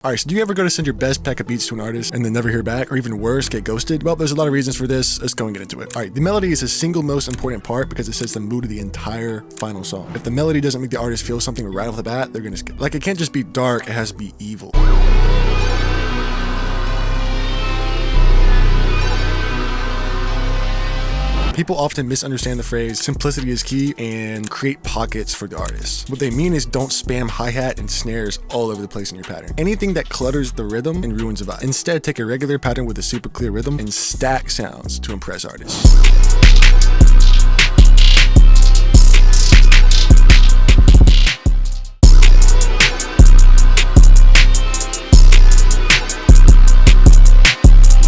Alright, so do you ever go to send your best pack of beats to an artist and then never hear back, or even worse, get ghosted? Well, there's a lot of reasons for this. Let's go and get into it. Alright, the melody is the single most important part because it sets the mood of the entire final song. If the melody doesn't make the artist feel something right off the bat, they're gonna skip. Like, it can't just be dark, it has to be evil. People often misunderstand the phrase simplicity is key and create pockets for the artist. What they mean is don't spam hi-hat and snares all over the place in your pattern. Anything that clutters the rhythm and ruins the vibe. Instead, take a regular pattern with a super clear rhythm and stack sounds to impress artists.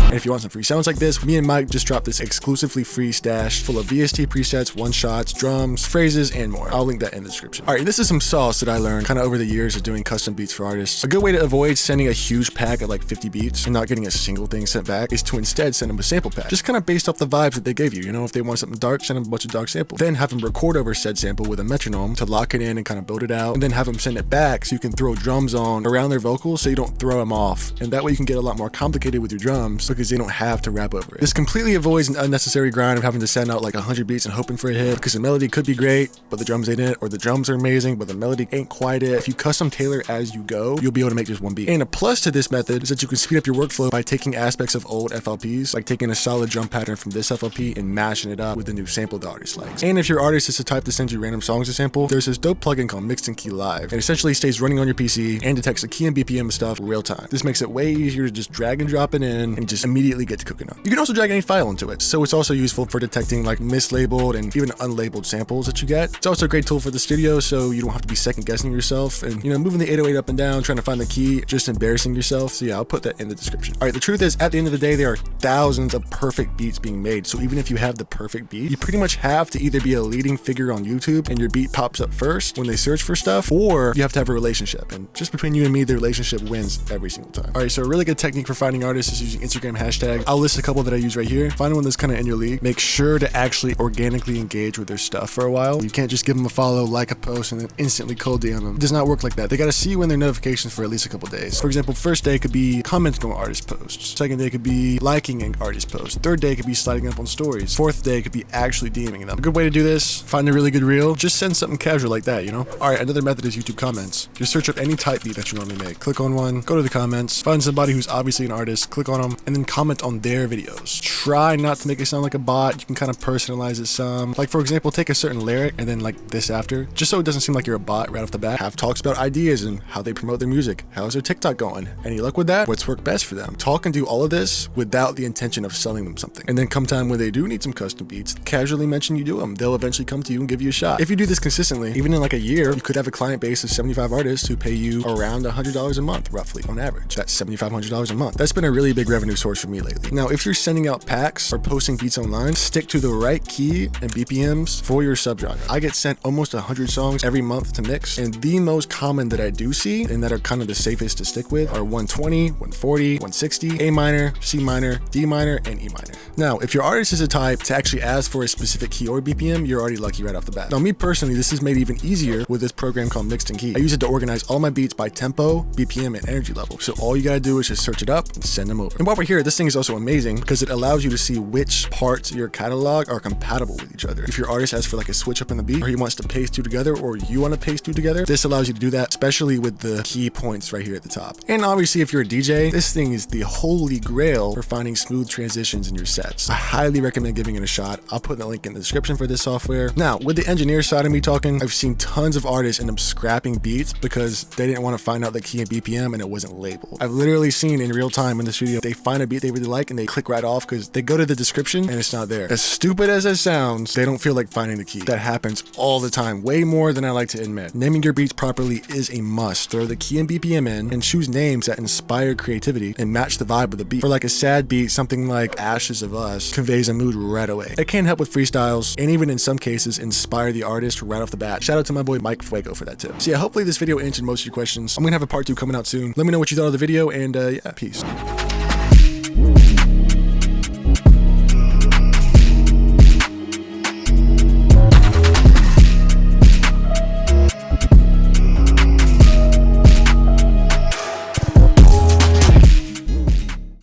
And if you want some free sounds like this, me and Mike just dropped this exclusively free stash full of VST presets, one-shots, drums, phrases, and more. I'll link that in the description. Alright, this is some sauce that I learned kind of over the years of doing custom beats for artists. A good way to avoid sending a huge pack of like 50 beats and not getting a single thing sent back is to instead send them a sample pack. Just kind of based off the vibes that they gave you. You know, if they want something dark, send them a bunch of dark samples. Then have them record over said sample with a metronome to lock it in and kind of build it out. And then have them send it back so you can throw drums on around their vocals so you don't throw them off. And that way you can get a lot more complicated with your drums because they don't have to rap over it. This completely avoids an unnecessary grind of having to send out like 100 beats and hoping for a hit, because the melody could be great but the drums ain't it, or the drums are amazing but the melody ain't quite it. If you custom tailor as you go, you'll be able to make just one beat. And a plus to this method is that you can speed up your workflow by taking aspects of old FLPs, like taking a solid drum pattern from this FLP and mashing it up with the new sample the artist likes. And if your artist is the type to send you random songs to sample, there's this dope plugin called 𝕊𝕌𝔹𝕆 Live. It essentially stays running on your PC and detects the key and BPM stuff in real time. This makes it way easier to just drag and drop it in and just immediately get to cooking up. You can also drag any file into it, so it's also useful for detecting like mislabeled and even unlabeled samples that you get. It's also a great tool for the studio, so you don't have to be second guessing yourself and, you know, moving the 808 up and down trying to find the key, just embarrassing yourself. So yeah, I'll put that in the description. All right, the truth is, at the end of the day, there are thousands of perfect beats being made, so even if you have the perfect beat, you pretty much have to either be a leading figure on YouTube and your beat pops up first when they search for stuff, or you have to have a relationship, and just between you and me, the relationship wins every single time. All right, so a really good technique for finding artists is using Instagram hashtags. I'll list a couple that I use right here. Find one that's kind of in your league. Make sure to actually organically engage with their stuff for a while. You can't just give them a follow, like a post, and then instantly cold DM them. It does not work like that. They got to see you in their notifications for at least a couple days. For example, first day could be commenting on artist posts. Second day could be liking an artist post. Third day could be sliding up on stories. Fourth day could be actually DMing them. A good way to do this, find a really good reel, just send something casual like that, you know? All right, another method is YouTube comments. Just search up any type beat that you normally make. Click on one, go to the comments, find somebody who's obviously an artist, click on them, and then comment on their videos. Try not to make it sound like a bot. You can kind of personalize it some. Like, for example, take a certain lyric and then like this after, just so it doesn't seem like you're a bot right off the bat. Have talks about ideas and how they promote their music. How's their TikTok going? Any luck with that? What's worked best for them? Talk and do all of this without the intention of selling them something. And then come time when they do need some custom beats, casually mention you do them. They'll eventually come to you and give you a shot. If you do this consistently, even in like a year, you could have a client base of 75 artists who pay you around $100 a month, roughly on average. That's $7,500 a month. That's been a really big revenue source for me lately. Now, if you're sending out packs or posting beats online, stick to the right key and BPMs for your subgenre. I get sent almost 100 songs every month to mix, and the most common that I do see and that are kind of the safest to stick with are 120, 140, 160, A minor, C minor, D minor, and E minor. Now, if your artist is a type to actually ask for a specific key or BPM, you're already lucky right off the bat. Now, me personally, this is made even easier with this program called 𝕊𝕌𝔹𝕆. I use it to organize all my beats by tempo, BPM, and energy level. So all you gotta do is just search it up and send them over. And while we're here, this thing is also amazing because it allows you to see which parts of your catalog are compatible with each other. If your artist asks for like a switch up in the beat, or he wants to paste two together, or you want to paste two together, this allows you to do that, especially with the key points right here at the top. And obviously, if you're a DJ, this thing is the holy grail for finding smooth transitions in your sets. I highly recommend giving it a shot. I'll put the link in the description for this software. Now, with the engineer side of me talking, I've seen tons of artists end up scrapping beats because they didn't want to find out the key and BPM and it wasn't labeled. I've literally seen in real time in the studio, they find a beat they really like and they click right off because they go to the description and it's not there. As stupid as it sounds, they don't feel like finding the key. That happens all the time, way more than I like to admit. Naming your beats properly is a must. Throw the key and BPM in and choose names that inspire creativity and match the vibe of the beat. For like a sad beat, something like Ashes of Us conveys a mood right away. It can help with freestyles and even in some cases inspire the artist right off the bat. Shout out to my boy Mike Fuego for that tip. So yeah, hopefully this video answered most of your questions. I'm gonna have a part 2 coming out soon. Let me know what you thought of the video, and yeah, peace.